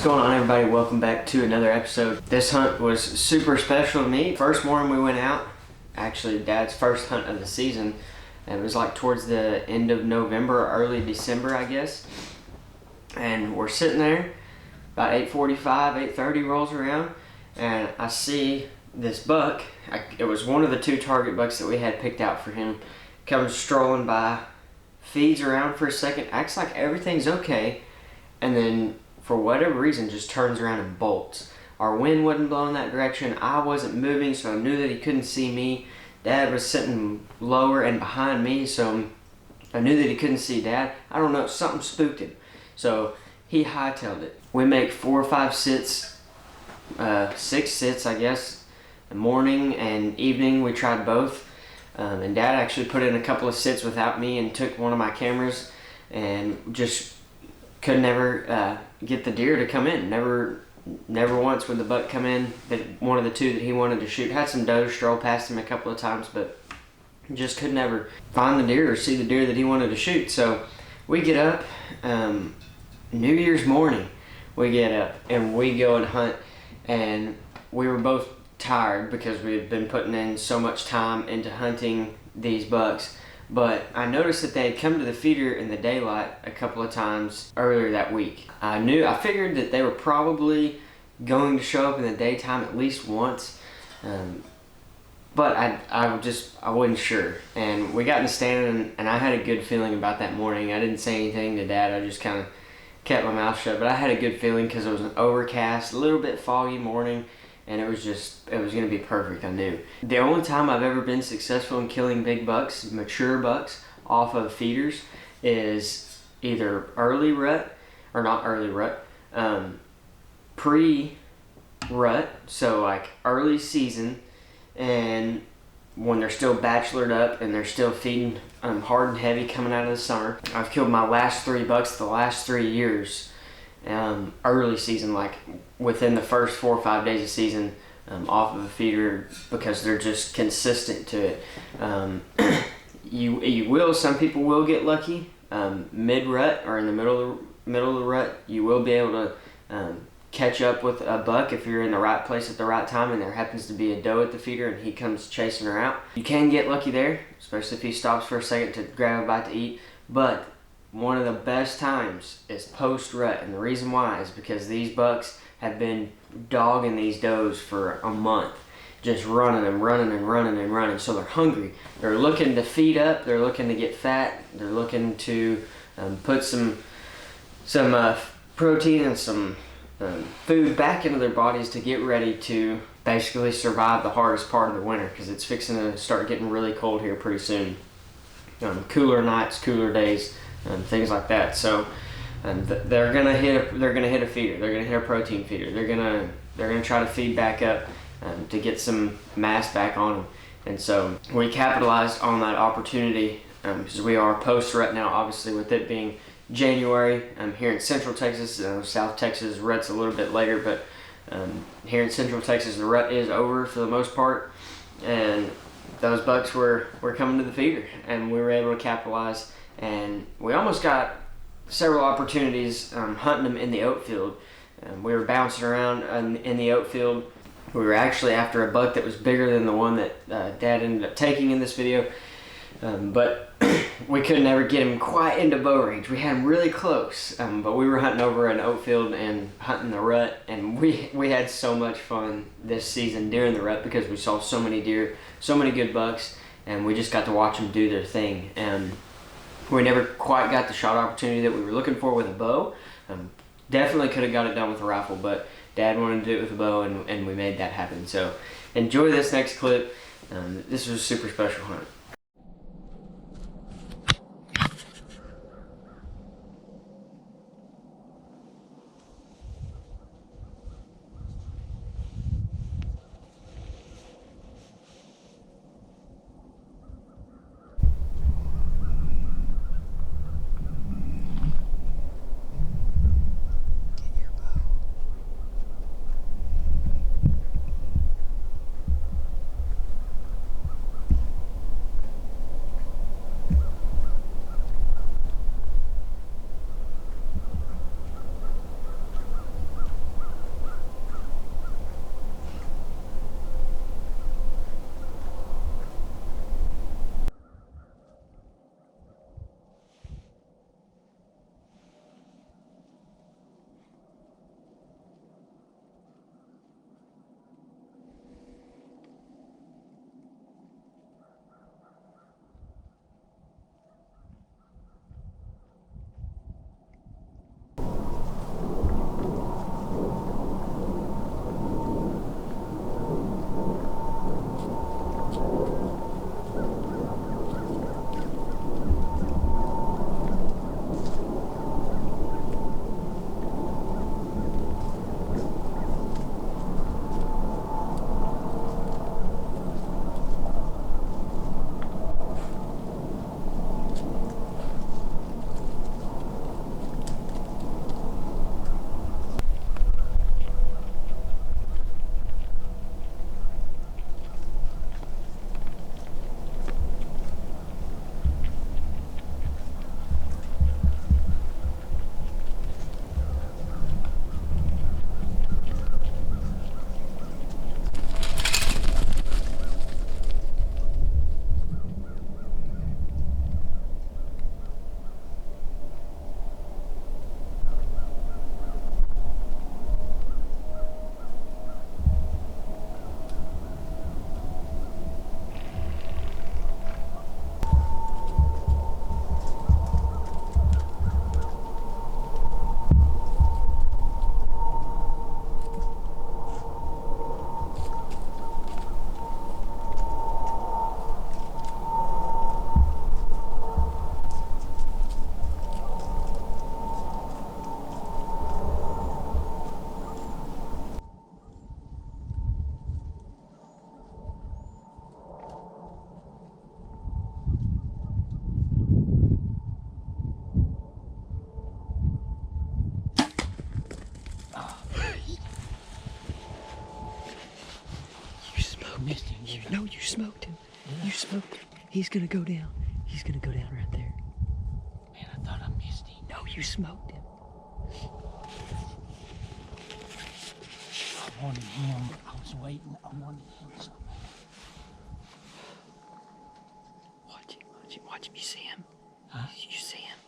going on, everybody? Welcome back to another episode. This hunt was super special to me. First morning we went out, actually Dad's first hunt of the season, and it was like towards the end of November, early December, I guess. And we're sitting there, about 8:45, 8:30 rolls around, and I see this buck. It was one of the two target bucks that we had picked out for him. Comes strolling by, feeds around for a second, acts like everything's okay, and then for whatever reason just turns around and bolts. Our wind wasn't blowing that direction, I wasn't moving, so I knew that he couldn't see me. Dad was sitting lower and behind me, so I knew that he couldn't see Dad. I don't know, something spooked him. So he hightailed it. We make 4 or 5 sits, 6 sits I guess. Morning and evening we tried both. And Dad actually put in a couple of sits without me and took one of my cameras and just could never get the deer to come in. Never once would the buck come in, that one of the two that he wanted to shoot. Had some does stroll past him a couple of times, but just could never find the deer or see the deer that he wanted to shoot. So we get up, New Year's morning, we get up and we go and hunt, and we were both tired because we had been putting in so much time into hunting these bucks. But I noticed that they had come to the feeder in the daylight a couple of times earlier that week. I figured that they were probably going to show up in the daytime at least once, but I wasn't sure. And we got in the stand, and I had a good feeling about that morning. I didn't say anything to Dad, I just kind of kept my mouth shut, but I had a good feeling because it was an overcast, a little bit foggy morning, and it was going to be perfect, I knew. The only time I've ever been successful in killing big bucks, mature bucks, off of feeders is either early rut, or not early rut, pre-rut, so like early season, and when they're still bachelored up and they're still feeding hard and heavy coming out of the summer. I've killed my last 3 bucks the last 3 years. Early season, like within the first 4 or 5 days of season, off of a feeder, because they're just consistent to it. Some people will get lucky mid rut or in the middle of the rut. You will be able to catch up with a buck if you're in the right place at the right time and there happens to be a doe at the feeder and he comes chasing her out. You can get lucky there, especially if he stops for a second to grab a bite to eat. But one of the best times is post-rut, and the reason why is because these bucks have been dogging these does for a month, just running and running and running and running, so they're hungry. They're looking to feed up, they're looking to get fat, they're looking to put some protein and some food back into their bodies to get ready to basically survive the hardest part of the winter, because it's fixing to start getting really cold here pretty soon. Cooler nights, cooler days, things like that. So they're gonna hit a feeder. They're gonna hit a protein feeder. They're gonna try to feed back up to get some mass back on them. And so we capitalized on that opportunity because we are post rut now. Obviously, with it being January here in Central Texas, South Texas rut's a little bit later, but here in Central Texas the rut is over for the most part, and those bucks were coming to the feeder, and we were able to capitalize. And we almost got several opportunities hunting them in the oat field. We were bouncing around in the oat field. We were actually after a buck that was bigger than the one that Dad ended up taking in this video, but we could never get him quite into bow range. We had him really close, but we were hunting over an oat field and hunting the rut, and we had so much fun this season during the rut because we saw so many deer, so many good bucks, and we just got to watch them do their thing. We never quite got the shot opportunity that we were looking for with a bow. Definitely could have got it done with a rifle, but Dad wanted to do it with a bow, and we made that happen. So enjoy this next clip. This was a super special hunt. You smoked him. He's gonna go down. He's gonna go down right there. Man, I thought I missed him. No, you smoked him. I wanted him. I was waiting. I wanted him so bad. Watch him. Watch him. You see him? Huh? You see him?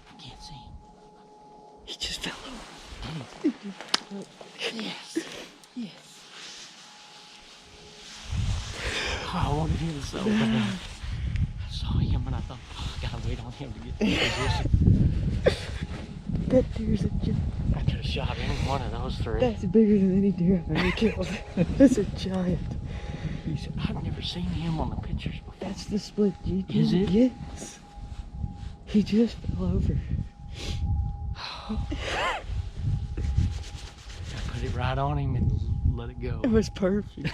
I can't see him. He just fell over. Did he? Yes. Yes. Oh, I wanted him so bad. I saw him and I thought, oh, I gotta wait on him to get in position. That deer's a giant. I could have shot any one of those three. That's bigger than any deer I've ever killed. That's a giant. I've never seen him on the pictures before. That's the split G. Is it? Yes. He just fell over. I put it right on him and let it go. It was perfect.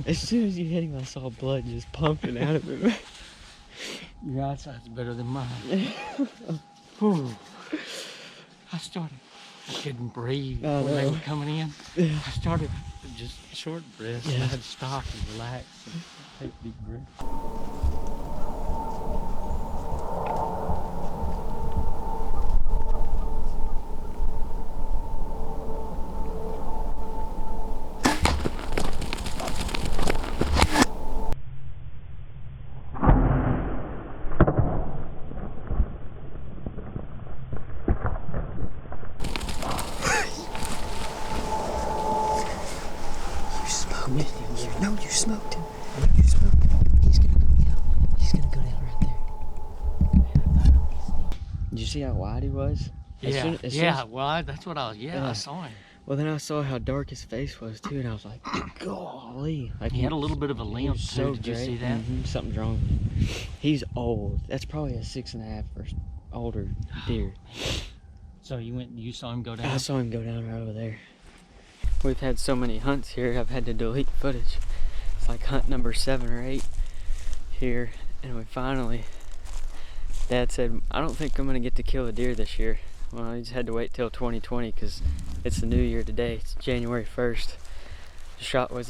As soon as you hit him, I saw blood just pumping out of him. Your eyesight's better than mine. Whew. I couldn't breathe when they were coming in. Yeah. I started just short breaths. Yeah. I had to stop and relax and take deep breaths. No, you smoked him. You smoked him. He's gonna go down. He's gonna go down right there. Did you see how wide he was? Well, that's what I Yeah. saw him. Well, then I saw how dark his face was too, and I was like, golly. Like, He had a little bit of a limp too. so Did you see great. that? Something's wrong with him. He's old. That's probably a 6.5 or older deer. So you saw him go down? I saw him go down right over there. We've had so many hunts here, I've had to delete footage. It's like hunt number 7 or 8 here, and we finally, Dad said, I don't think I'm gonna get to kill a deer this year. Well, I just had to wait till 2020 because it's the new year today. It's January 1st. The shot was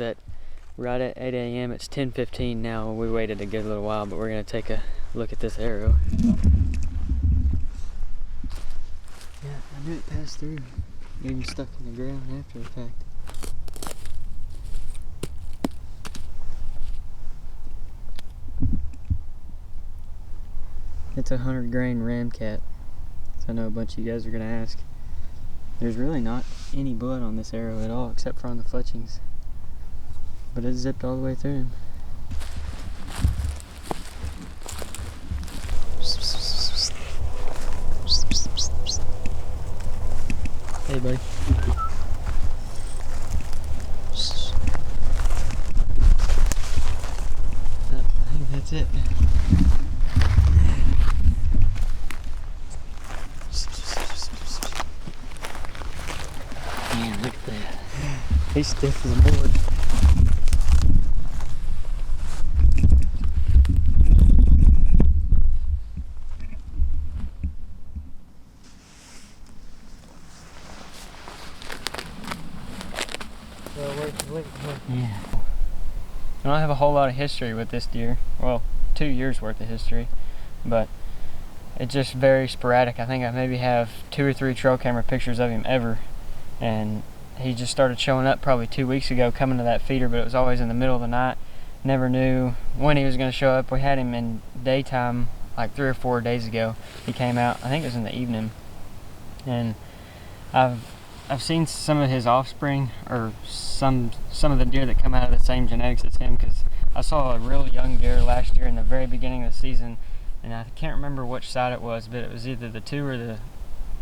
right at 8 a.m. It's 10:15 now. We waited a good little while, but we're gonna take a look at this arrow. Yeah, I knew it passed through. Even stuck in the ground after the fact. It's a 100-grain ramcat. So I know a bunch of you guys are gonna ask. There's really not any blood on this arrow at all, except for on the fletchings. But it zipped all the way through him. Hey, buddy. I think that's it. Man, look at that. He's stiff as a board. Yeah. I don't have a whole lot of history with this deer. Well, 2 years worth of history, but it's just very sporadic. I think I maybe have 2 or 3 trail camera pictures of him ever, and he just started showing up probably 2 weeks ago coming to that feeder, but it was always in the middle of the night. Never knew when he was going to show up. We had him in daytime like 3 or 4 days ago. He came out, I think it was in the evening, and I've seen some of his offspring, or some of the deer that come out of the same genetics as him, because I saw a real young deer last year in the very beginning of the season, and I can't remember which side it was, but it was either the 2 or the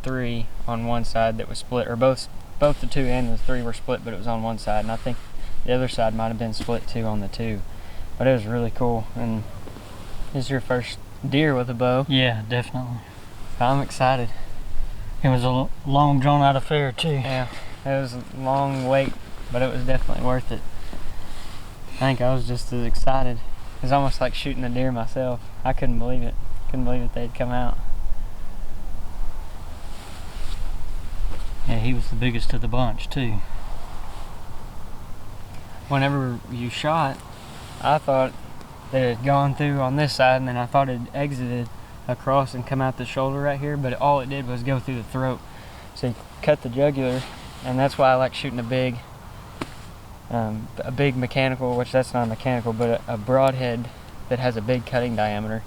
3 on one side that was split, or both the 2 and the 3 were split, but it was on one side, and I think the other side might have been split too on the 2. But it was really cool, and this is your first deer with a bow. Yeah, definitely. I'm excited. It was a long, drawn-out affair too. Yeah, it was a long wait, but it was definitely worth it. I think I was just as excited. It was almost like shooting a deer myself. I couldn't believe it. Couldn't believe that they'd come out. Yeah, he was the biggest of the bunch too. Whenever you shot, I thought that had gone through on this side, and then I thought it exited across and come out the shoulder right here, but all it did was go through the throat. So you cut the jugular, and that's why I like shooting a big mechanical, which that's not a mechanical, but a broadhead that has a big cutting diameter.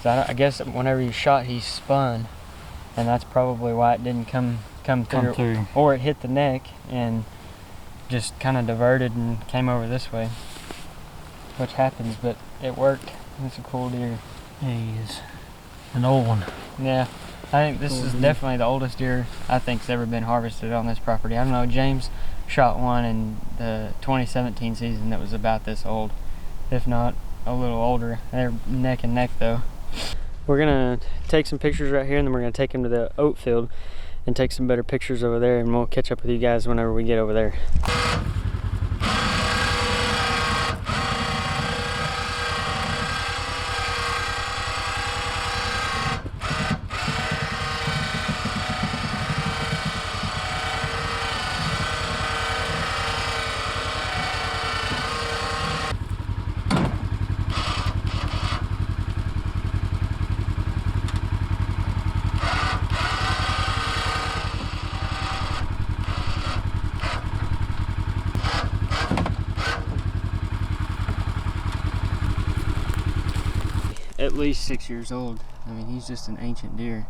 So I guess whenever he shot, he spun, and that's probably why it didn't come through. Or it hit the neck and just kind of diverted and came over this way, which happens, but it worked. It's a cool deer. He is an old one. Yeah, I think this is definitely the oldest deer I think's ever been harvested on this property. I don't know, James shot one in the 2017 season that was about this old, if not a little older. They're neck and neck though. We're gonna take some pictures right here, and then we're gonna take them to the oat field and take some better pictures over there, and we'll catch up with you guys whenever we get over there. At least 6 years old. I mean, he's just an ancient deer.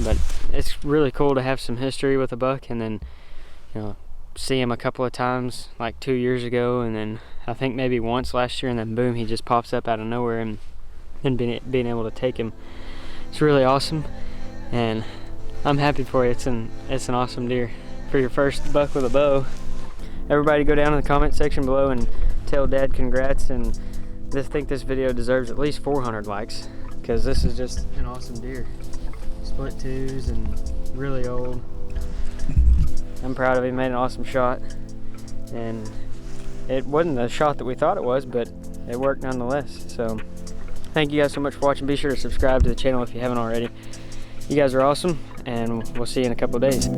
But it's really cool to have some history with a buck, and then, you know, see him a couple of times, like 2 years ago, and then I think maybe once last year, and then boom, he just pops up out of nowhere, and being able to take him. It's really awesome, and I'm happy for you. It's an awesome deer for your first buck with a bow. Everybody go down in the comment section below and tell Dad congrats, and I think this video deserves at least 400 likes, because this is just an awesome deer. Split twos and really old. I'm proud of him. Made an awesome shot, and it wasn't the shot that we thought it was, but it worked nonetheless. So thank you guys so much for watching. Be sure to subscribe to the channel if you haven't already. You guys are awesome, and we'll see you in a couple of days.